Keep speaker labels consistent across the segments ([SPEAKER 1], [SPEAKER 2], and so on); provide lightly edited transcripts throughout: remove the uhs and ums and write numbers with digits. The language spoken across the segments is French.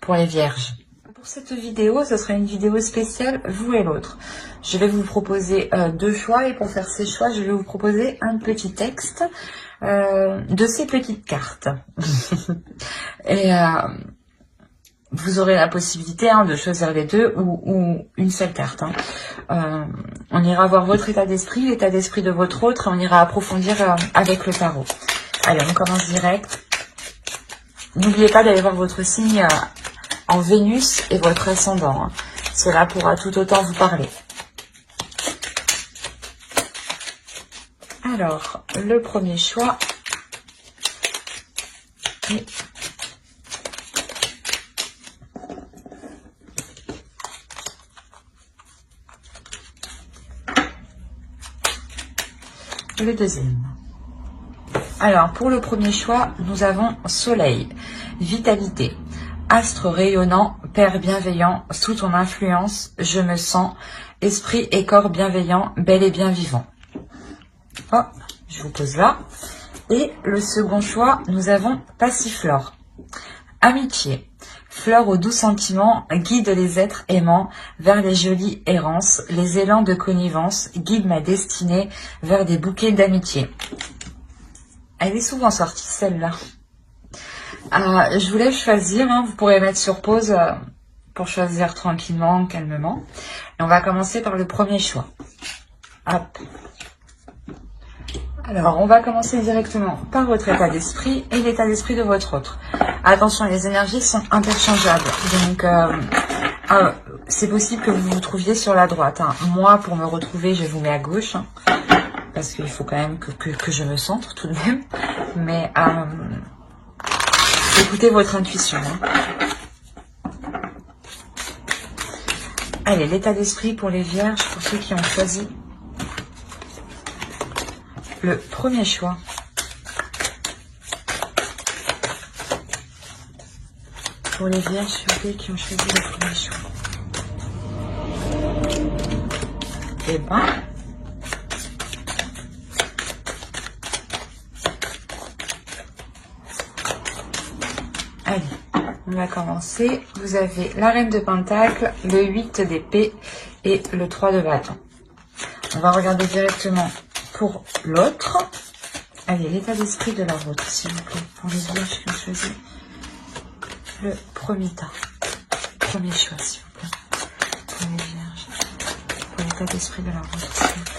[SPEAKER 1] pour les vierges. Pour cette vidéo, ce sera une vidéo spéciale vous et l'autre. Je vais vous proposer deux choix et pour faire ces choix, je vais vous proposer un petit texte de ces petites cartes. Et vous aurez la possibilité de choisir les deux ou une seule carte. On ira voir votre état d'esprit, l'état d'esprit de votre autre, et on ira approfondir avec le tarot. Allez, on commence direct. N'oubliez pas d'aller voir votre signe en Vénus et votre ascendant. Cela pourra tout autant vous parler. Alors, le premier choix est le deuxième. Alors, pour le premier choix, nous avons Soleil, vitalité, astre rayonnant, père bienveillant, sous ton influence, je me sens, esprit et corps bienveillant, bel et bien vivant. Oh, je vous pose là. Et le second choix, nous avons Passiflore, amitié, fleur aux doux sentiments, guide les êtres aimants vers les jolies errances, les élans de connivence, guide ma destinée vers des bouquets d'amitié. Elle est souvent sortie, celle-là. Je vous laisse choisir. Vous pourrez mettre sur pause pour choisir tranquillement, calmement. Et on va commencer par le premier choix. Hop. Alors, on va commencer directement par votre état d'esprit et l'état d'esprit de votre autre. Attention, les énergies sont interchangeables. Donc, c'est possible que vous vous trouviez sur la droite. Moi, pour me retrouver, je vous mets à gauche. Parce qu'il faut quand même que je me centre tout de même. Mais écoutez votre intuition. Allez, l'état d'esprit pour les vierges, pour ceux qui ont choisi le premier choix. Pour les vierges, s'il vous plaît, qui ont choisi le premier choix. Eh ben... Allez, on va commencer. Vous avez la reine de pentacle, le 8 d'épée et le 3 de bâton. On va regarder directement pour l'autre. Allez, l'état d'esprit de la vôtre, s'il vous plaît. Pour les vierges qui ont choisi le premier tas. Premier choix, s'il vous plaît. Pour les vierges. Pour l'état d'esprit de la vôtre, s'il vous plaît.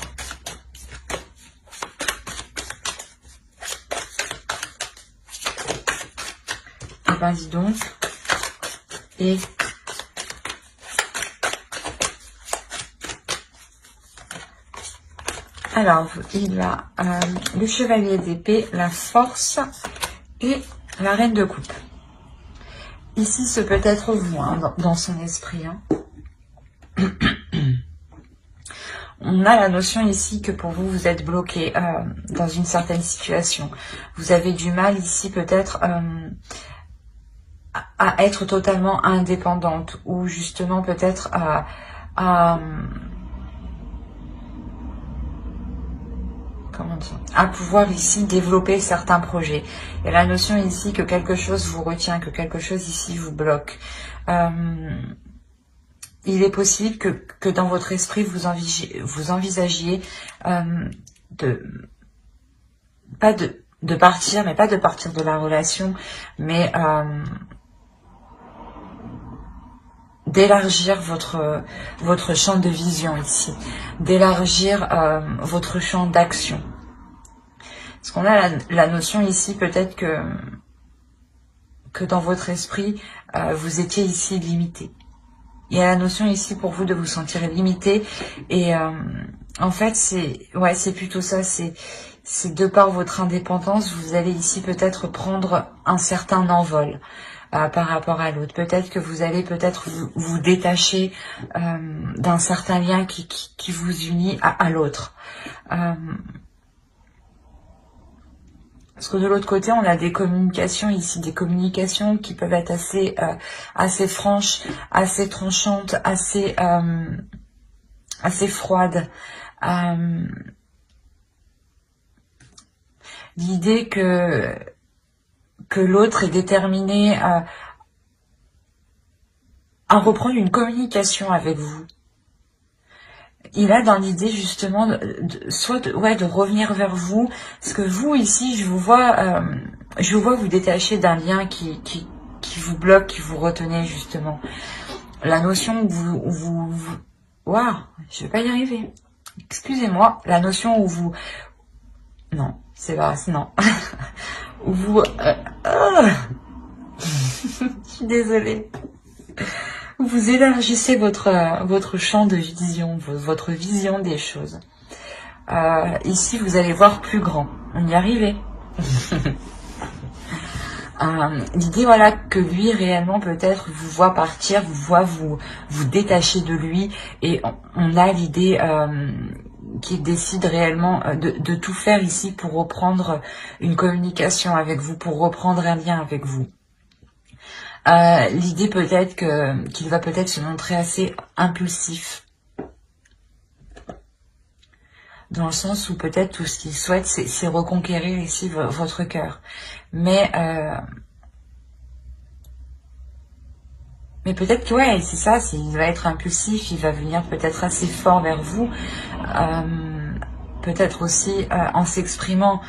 [SPEAKER 1] Ben dis donc. Et alors il a le chevalier d'épée, la force et la reine de coupe. Ici ce peut être vous dans son esprit. On a la notion ici que pour vous, vous êtes bloqué dans une certaine situation. Vous avez du mal ici peut-être à être totalement indépendante ou justement peut-être comment dire, à pouvoir ici développer certains projets. Il y a la notion ici que quelque chose vous retient, que quelque chose ici vous bloque. Il est possible que dans votre esprit vous envisagiez de partir, mais pas de partir de la relation, mais d'élargir votre champ de vision ici, d'élargir votre champ d'action. Parce qu'on a la notion ici peut-être que dans votre esprit, vous étiez ici limité. Il y a la notion ici pour vous de vous sentir limité et en fait c'est plutôt ça, c'est de par votre indépendance, vous allez ici peut-être prendre un certain envol. Par rapport à l'autre. Peut-être que vous allez vous détacher d'un certain lien qui vous unit à l'autre. Parce que de l'autre côté, on a des communications ici, des communications qui peuvent être assez franches, assez tranchantes, assez froides. L'idée que l'autre est déterminé à reprendre une communication avec vous. Il a dans l'idée justement de revenir vers vous, parce que vous ici, je vous vois vous détacher d'un lien qui vous bloque, qui vous retenait justement. La notion où waouh, je vais pas y arriver. Excusez-moi, la notion où vous, non, c'est pas, non, où vous, je suis désolée. Vous élargissez votre champ de vision, votre vision des choses. Ici, vous allez voir plus grand. On y arrivait. L'idée, voilà, que lui, réellement, peut-être, vous voit partir, vous voit vous détacher de lui. Et on a l'idée qu'il décide réellement de tout faire ici pour reprendre une communication avec vous, pour reprendre un lien avec vous. L'idée peut-être qu'il va peut-être se montrer assez impulsif. Dans le sens où peut-être tout ce qu'il souhaite, c'est reconquérir ici votre cœur. Mais peut-être que ouais, c'est ça, il va être impulsif, il va venir peut-être assez fort vers vous. Peut-être aussi en s'exprimant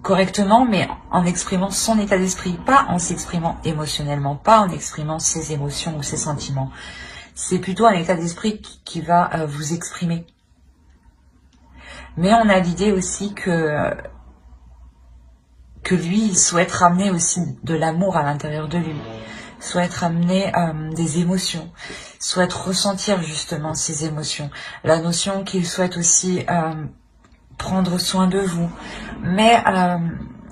[SPEAKER 1] correctement, mais en exprimant son état d'esprit, pas en s'exprimant émotionnellement, pas en exprimant ses émotions ou ses sentiments. C'est plutôt un état d'esprit qui va vous exprimer. Mais on a l'idée aussi que lui, il souhaite ramener aussi de l'amour à l'intérieur de lui, souhaite ramener des émotions, souhaite ressentir justement ces émotions. La notion qu'il souhaite aussi prendre soin de vous. Mais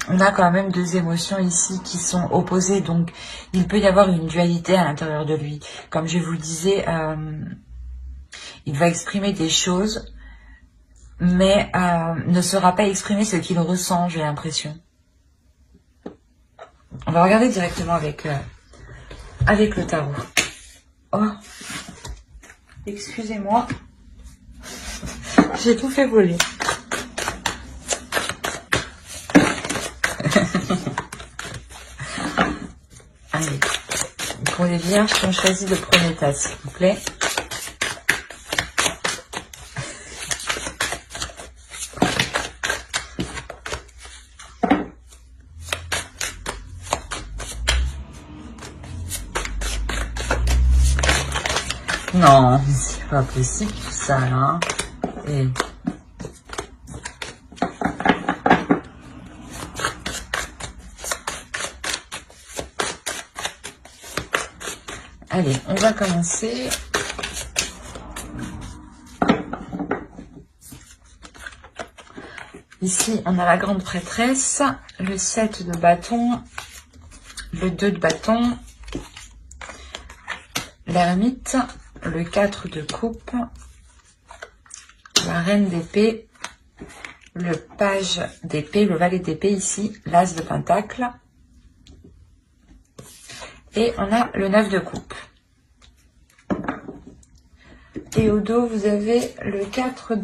[SPEAKER 1] on a quand même deux émotions ici qui sont opposées, donc il peut y avoir une dualité à l'intérieur de lui. Comme je vous disais, il va exprimer des choses, mais ne saura pas exprimer ce qu'il ressent, j'ai l'impression. On va regarder directement avec le tarot. Oh, excusez-moi, j'ai tout fait voler. Allez, pour les vierges qui ont choisi le premier tas, s'il vous plaît. Non, c'est pas possible tout ça, là. Et... Allez, on va commencer. Ici, on a la grande prêtresse, le 7 de bâton, le 2 de bâton, l'ermite, le 4 de coupe, la reine d'épée, le page d'épée, le valet d'épée ici, l'as de pentacle. Et on a le 9 de coupe. Et au dos, vous avez le 4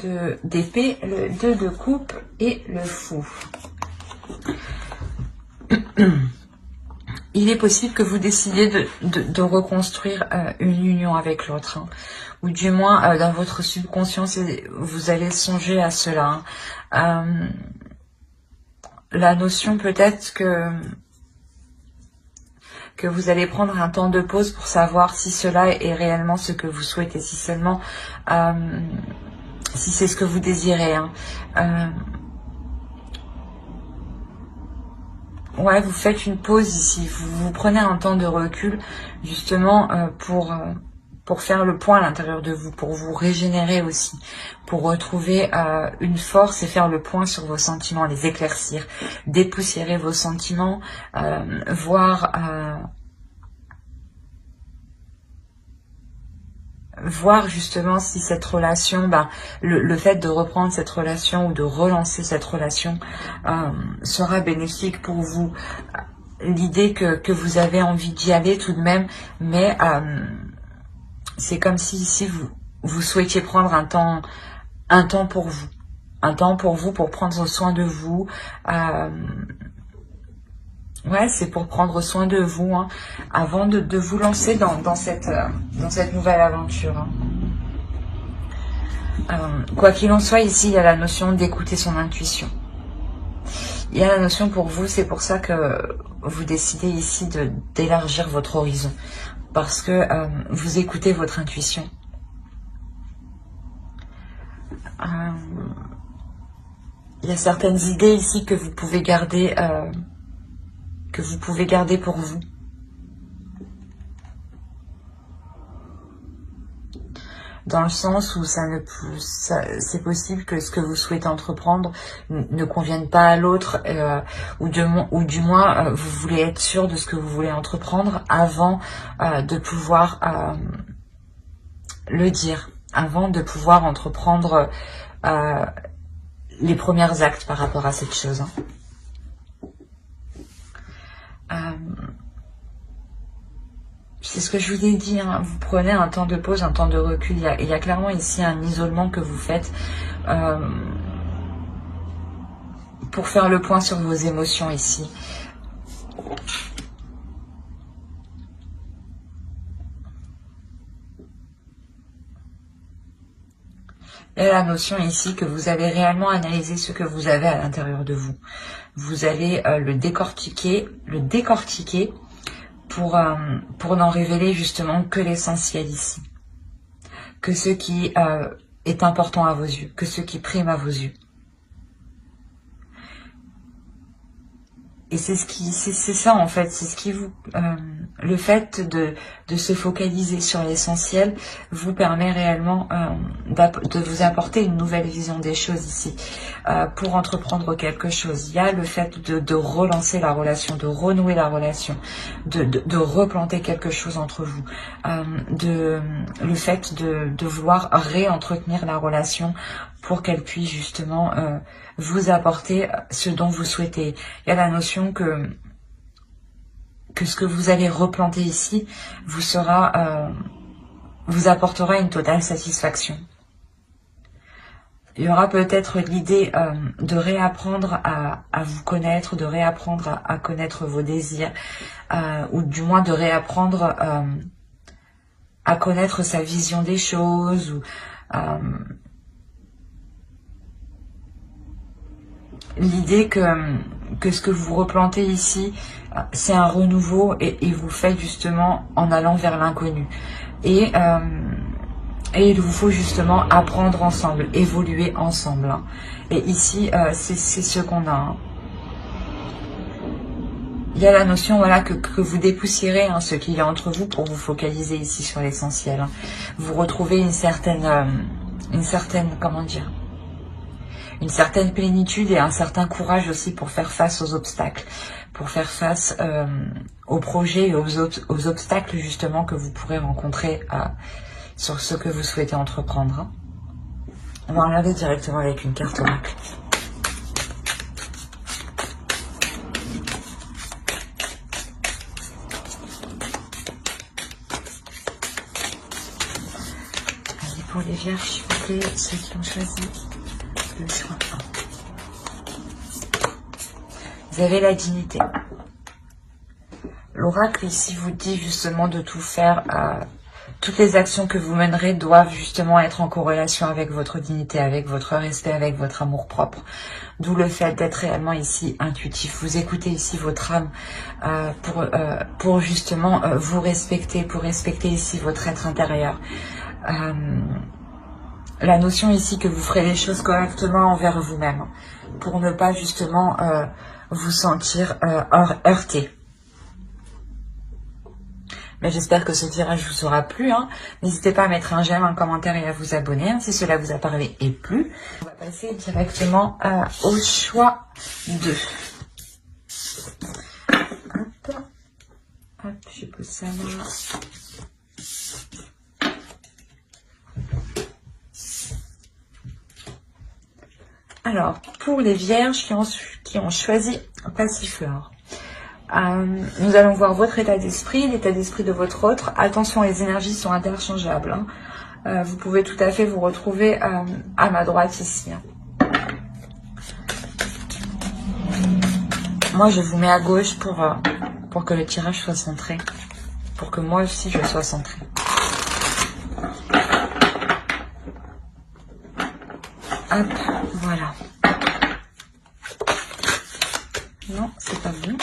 [SPEAKER 1] d'épée, le 2 de coupe et le fou. Il est possible que vous décidiez de reconstruire une union avec l'autre. Hein. Ou du moins, dans votre subconscient, vous allez songer à cela. Hein. La notion peut-être que vous allez prendre un temps de pause pour savoir si cela est réellement ce que vous souhaitez, si seulement, si c'est ce que vous désirez. Hein. Ouais, vous faites une pause ici, vous prenez un temps de recul justement pour faire le point à l'intérieur de vous, pour vous régénérer aussi, pour retrouver une force et faire le point sur vos sentiments, les éclaircir, dépoussiérer vos sentiments, voir justement si cette relation, le fait de reprendre cette relation ou de relancer cette relation sera bénéfique pour vous. L'idée que vous avez envie d'y aller tout de même, mais c'est comme si ici vous souhaitiez prendre un temps pour vous. Un temps pour vous, pour prendre soin de vous. Ouais, c'est pour prendre soin de vous, hein, avant de vous lancer dans cette nouvelle aventure. Hein. Quoi qu'il en soit, ici, il y a la notion d'écouter son intuition. Il y a la notion pour vous, c'est pour ça que vous décidez ici d'élargir votre horizon. Parce que vous écoutez votre intuition. Il y a certaines idées ici que vous pouvez garder pour vous. Dans le sens où c'est possible que ce que vous souhaitez entreprendre ne convienne pas à l'autre, ou du moins vous voulez être sûr de ce que vous voulez entreprendre avant de pouvoir le dire, avant de pouvoir entreprendre les premiers actes par rapport à cette chose. Hein. C'est ce que je vous ai dit, hein. Vous prenez un temps de pause, un temps de recul. Il y a clairement ici un isolement que vous faites pour faire le point sur vos émotions ici. Il y a la notion ici que vous avez réellement analysé ce que vous avez à l'intérieur de vous. Vous allez le décortiquer pour n'en révéler justement que l'essentiel ici. Que ce qui est important à vos yeux, que ce qui prime à vos yeux. Et c'est ça en fait, c'est ce qui vous... le fait de se focaliser sur l'essentiel vous permet réellement de vous apporter une nouvelle vision des choses ici. Pour entreprendre quelque chose, il y a le fait de relancer la relation, de renouer la relation, de replanter quelque chose entre vous. Le fait de vouloir réentretenir la relation pour qu'elle puisse justement vous apporter ce dont vous souhaitez. Il y a la notion que ce que vous allez replanter ici vous apportera une totale satisfaction. Il y aura peut-être l'idée de réapprendre à vous connaître, de réapprendre à connaître vos désirs, ou du moins de réapprendre à connaître sa vision des choses, ou l'idée que ce que vous replantez ici, c'est un renouveau et vous faites justement en allant vers l'inconnu. Et il vous faut justement apprendre ensemble, évoluer ensemble. Hein. Et ici, c'est ce qu'on a. Hein. Il y a la notion voilà, que vous dépoussiérez ce qu'il y a entre vous pour vous focaliser ici sur l'essentiel. Hein. Vous retrouvez une certaine comment dire, une certaine plénitude et un certain courage aussi pour faire face aux obstacles, pour faire face aux projets et aux obstacles justement que vous pourrez rencontrer sur ce que vous souhaitez entreprendre. Hein. On va regarder directement avec une carte oracle. Allez, pour les vierges, s'il vous plaît, ceux qui ont choisi le soin 1. Vous avez la dignité. L'oracle ici vous dit justement de tout faire. Toutes les actions que vous mènerez doivent justement être en corrélation avec votre dignité, avec votre respect, avec votre amour-propre. D'où le fait d'être réellement ici intuitif. Vous écoutez ici votre âme pour justement vous respecter, pour respecter ici votre être intérieur. La notion ici que vous ferez les choses correctement envers vous-même, pour ne pas justement vous sentir heurté. Mais j'espère que ce tirage vous aura plu. Hein. N'hésitez pas à mettre un j'aime, un commentaire et à vous abonner si cela vous a parlé et plu. On va passer directement au choix 2. Hop, hop, je pose ça là. Alors, pour les vierges qui ont choisi Passiflore. Nous allons voir votre état d'esprit, l'état d'esprit de votre autre. Attention, les énergies sont interchangeables. Hein. Vous pouvez tout à fait vous retrouver à ma droite ici. Hein. Moi, je vous mets à gauche pour que le tirage soit centré. Pour que moi aussi, je sois centrée. Hop, voilà. Non, c'est pas bon.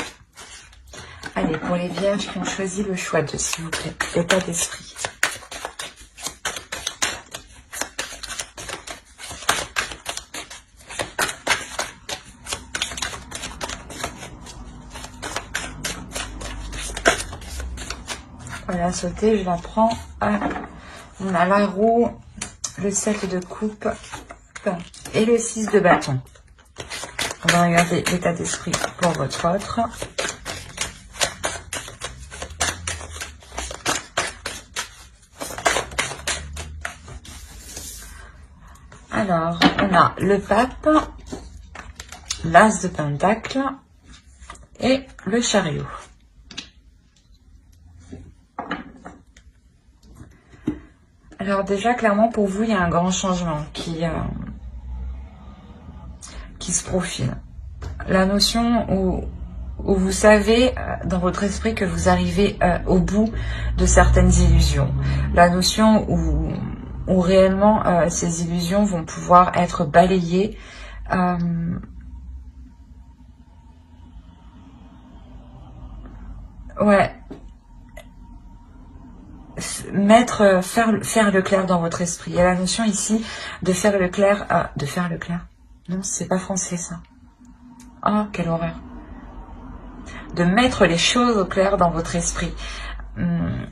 [SPEAKER 1] Allez, pour les vierges qui ont choisi le choix de, s'il vous plaît, l'état d'esprit. Voilà, sauter, je la prends. On a la roue, le 7 de coupe et le 6 de bâton. On va regarder l'état d'esprit pour votre autre. Alors, on a le pape, l'as de pentacle et le chariot. Alors déjà, clairement, pour vous, il y a un grand changement qui se profile. La notion où vous savez dans votre esprit que vous arrivez au bout de certaines illusions. La notion où réellement ces illusions vont pouvoir être balayées. Ouais. Faire le clair dans votre esprit. Il y a la notion ici de faire le clair. De faire le clair. Non, c'est pas français ça. Oh, quelle horreur. De mettre les choses au clair dans votre esprit.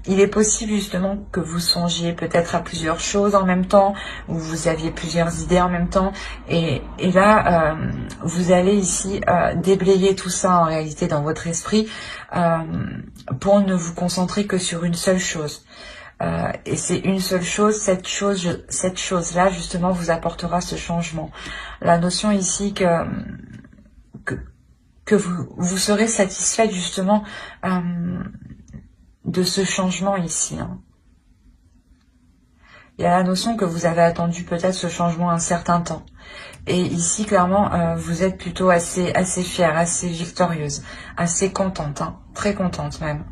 [SPEAKER 1] Il est possible justement que vous songiez peut-être à plusieurs choses en même temps, ou vous aviez plusieurs idées en même temps, et là, vous allez ici déblayer tout ça en réalité dans votre esprit pour ne vous concentrer que sur une seule chose. Et c'est une seule chose, cette chose-là justement vous apportera ce changement. La notion ici que vous serez satisfait justement de ce changement ici. Il y a la notion que vous avez attendu peut-être ce changement un certain temps. Et ici, clairement, vous êtes plutôt assez fière, assez victorieuse, assez contente, très contente même.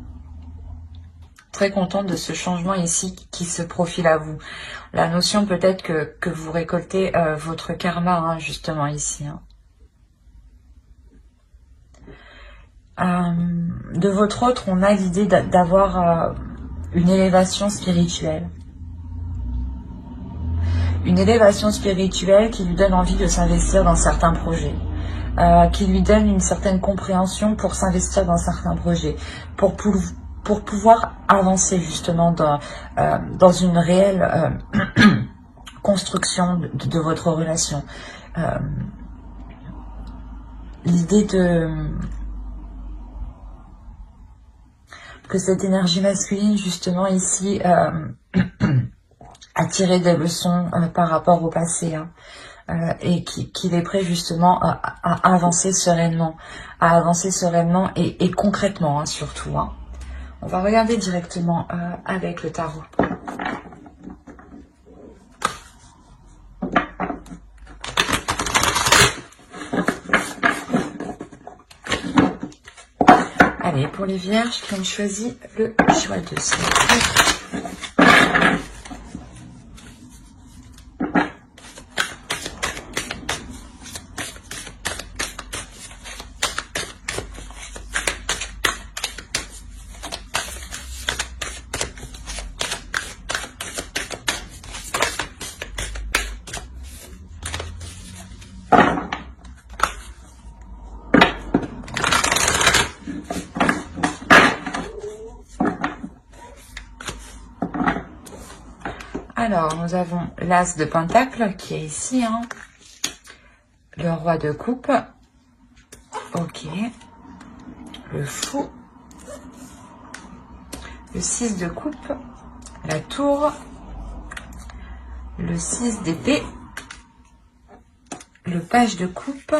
[SPEAKER 1] Très contente de ce changement ici qui se profile à vous. La notion peut-être que vous récoltez votre karma, justement ici. De votre autre, on a l'idée d'avoir une élévation spirituelle. Une élévation spirituelle qui lui donne envie de s'investir dans certains projets. Qui lui donne une certaine compréhension pour s'investir dans certains projets. Pour pouvoir avancer justement dans une réelle construction de votre relation. L'idée que cette énergie masculine justement ici a tiré des leçons par rapport au passé et qu'il est prêt justement à avancer sereinement, et concrètement surtout. On va regarder directement avec le tarot. Allez, pour les vierges qui ont choisi le choix de ciel. Alors, nous avons l'as de pentacle qui est ici, le roi de coupe, ok, le fou, le 6 de coupe, la tour, le 6 d'épée, le page de coupe,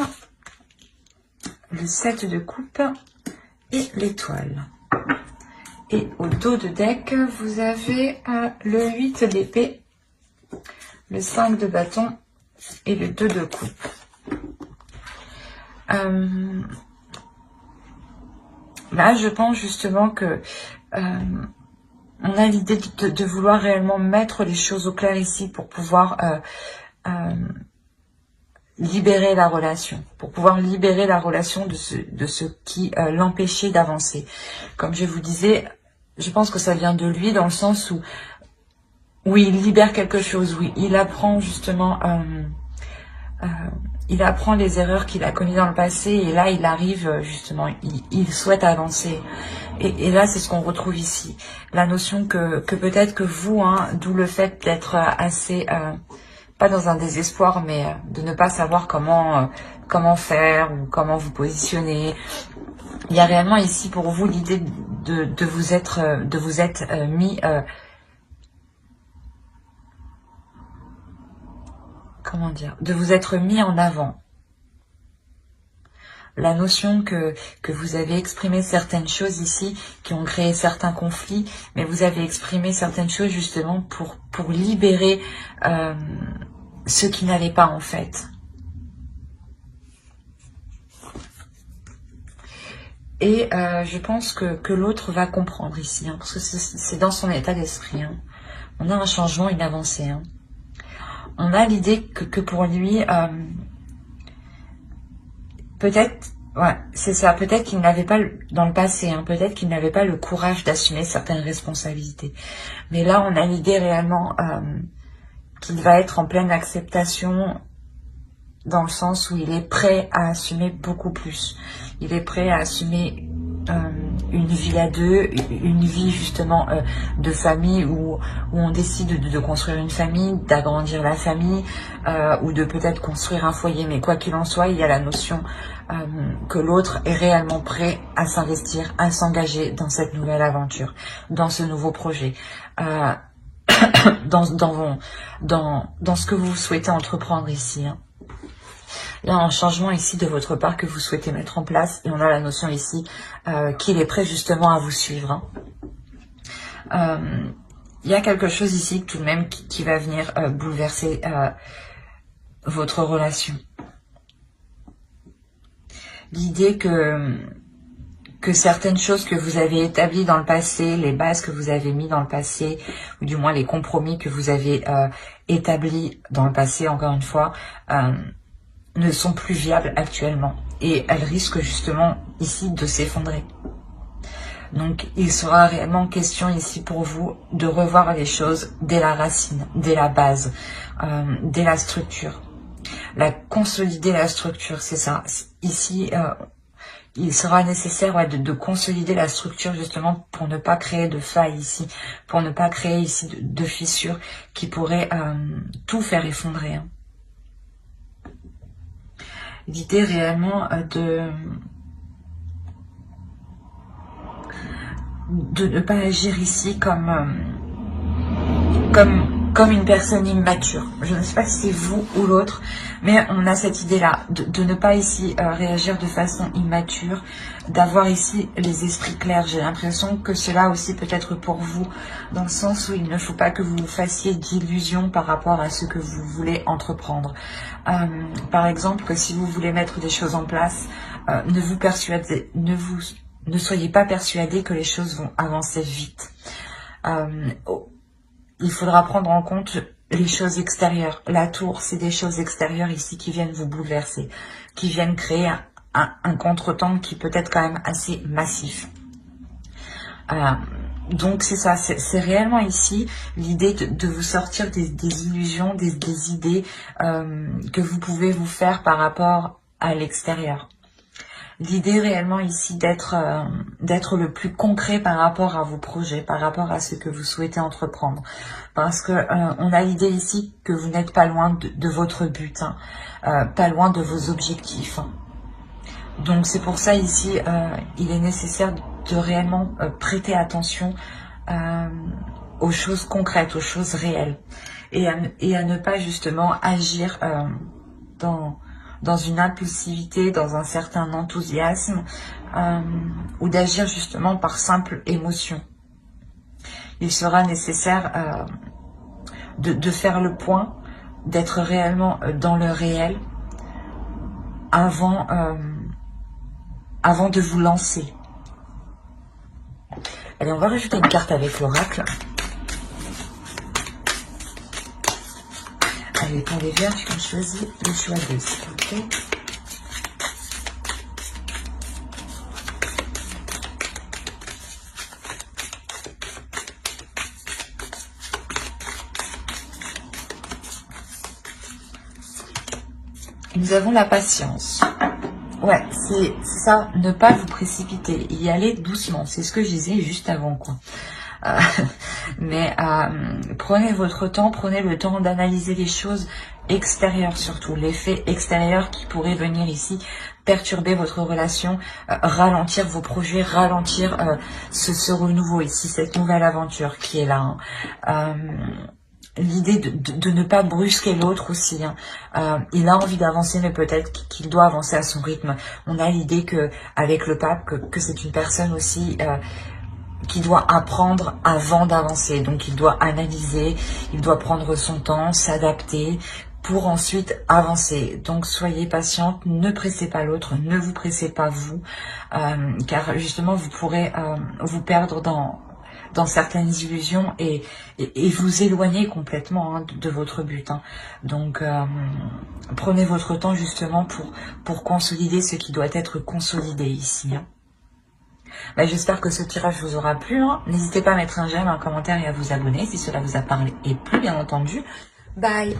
[SPEAKER 1] le 7 de coupe et l'étoile. Et au dos de deck, vous avez le 8 d'épée, le 5 de bâton et le 2 de coupe. Là, je pense justement que on a l'idée de vouloir réellement mettre les choses au clair ici pour pouvoir libérer la relation, de ce qui l'empêchait d'avancer. Comme je vous disais, je pense que ça vient de lui dans le sens où il libère quelque chose, où il apprend justement, il apprend les erreurs qu'il a commises dans le passé et là il arrive justement, il souhaite avancer. Et là c'est ce qu'on retrouve ici, la notion que peut-être que vous, d'où le fait d'être assez... pas dans un désespoir, mais de ne pas savoir comment faire ou comment vous positionner. Il y a réellement ici pour vous l'idée de vous être mis, comment dire, de vous être mis en avant. La notion que vous avez exprimé certaines choses ici qui ont créé certains conflits, mais vous avez exprimé certaines choses justement pour libérer ce qui n'allait pas en fait. Et je pense que l'autre va comprendre ici, parce que c'est dans son état d'esprit. On a un changement, une avancée. On a l'idée que pour lui, peut-être, ouais, c'est ça, peut-être qu'il n'avait pas, dans le passé, peut-être qu'il n'avait pas le courage d'assumer certaines responsabilités. Mais là, on a l'idée réellement qu'il va être en pleine acceptation, dans le sens où il est prêt à assumer beaucoup plus. Il est prêt à assumer une vie à deux, une vie justement de famille où on décide de construire une famille, d'agrandir la famille ou de peut-être construire un foyer. Mais quoi qu'il en soit, il y a la notion que l'autre est réellement prêt à s'investir, à s'engager dans cette nouvelle aventure, dans ce nouveau projet. Dans ce que vous souhaitez entreprendre ici. Il y a un changement ici de votre part que vous souhaitez mettre en place et on a la notion ici qu'il est prêt justement à vous suivre. Il y a quelque chose ici tout de même qui va venir bouleverser votre relation. L'idée que certaines choses que vous avez établies dans le passé, les bases que vous avez mis dans le passé, ou du moins les compromis que vous avez établis dans le passé, encore une fois, ne sont plus viables actuellement. Et elles risquent justement ici de s'effondrer. Donc il sera réellement question ici pour vous de revoir les choses dès la racine, dès la base, dès la structure. Consolider la structure, c'est ça. Ici, il sera nécessaire de consolider la structure justement pour ne pas créer de failles ici, pour ne pas créer ici de fissures qui pourraient tout faire effondrer. L'idée réellement de ne pas agir ici comme une personne immature. Je ne sais pas si c'est vous ou l'autre, mais on a cette idée-là, de ne pas ici réagir de façon immature, d'avoir ici les esprits clairs. J'ai l'impression que cela aussi peut être pour vous, dans le sens où il ne faut pas que vous vous fassiez d'illusions par rapport à ce que vous voulez entreprendre. Par exemple, que si vous voulez mettre des choses en place, ne soyez pas persuadé que les choses vont avancer vite. Il faudra prendre en compte les choses extérieures. La tour, c'est des choses extérieures ici qui viennent vous bouleverser, qui viennent créer un contretemps qui peut être quand même assez massif. Donc c'est ça, c'est réellement ici l'idée de vous sortir des illusions, des idées que vous pouvez vous faire par rapport à l'extérieur. L'idée réellement ici d'être le plus concret par rapport à vos projets, par rapport à ce que vous souhaitez entreprendre. Parce que on a l'idée ici que vous n'êtes pas loin de votre but, pas loin de vos objectifs. Donc c'est pour ça ici, il est nécessaire de réellement prêter attention aux choses concrètes, aux choses réelles. Et à ne pas justement agir dans une impulsivité, dans un certain enthousiasme, ou d'agir justement par simple émotion. Il sera nécessaire de faire le point, d'être réellement dans le réel avant de vous lancer. Allez, on va rajouter une carte avec l'oracle. Allez, pour les vierges qui ont choisi le choix 2, s'il vous plaît. Nous avons la patience. Ouais, c'est ça, ne pas vous précipiter, y aller doucement. C'est ce que je disais juste avant, quoi. Euh, mais prenez votre temps, prenez le temps d'analyser les choses extérieures surtout, l'effet extérieur qui pourrait venir ici perturber votre relation, ralentir vos projets, ralentir ce renouveau ici, cette nouvelle aventure qui est là. Hein. L'idée de ne pas brusquer l'autre aussi. Hein. Il a envie d'avancer, mais peut-être qu'il doit avancer à son rythme. On a l'idée que avec le pape, que c'est une personne aussi qui doit apprendre avant d'avancer. Donc il doit analyser, il doit prendre son temps, s'adapter pour ensuite avancer. Donc soyez patiente, ne pressez pas l'autre, ne vous pressez pas vous, car justement vous pourrez vous perdre dans certaines illusions et vous éloigner complètement hein, de votre but. Hein. Donc, prenez votre temps justement pour consolider ce qui doit être consolidé ici. Hein. Bah, j'espère que ce tirage vous aura plu. Hein. N'hésitez pas à mettre un j'aime, un commentaire et à vous abonner si cela vous a parlé et plu, bien entendu. Bye!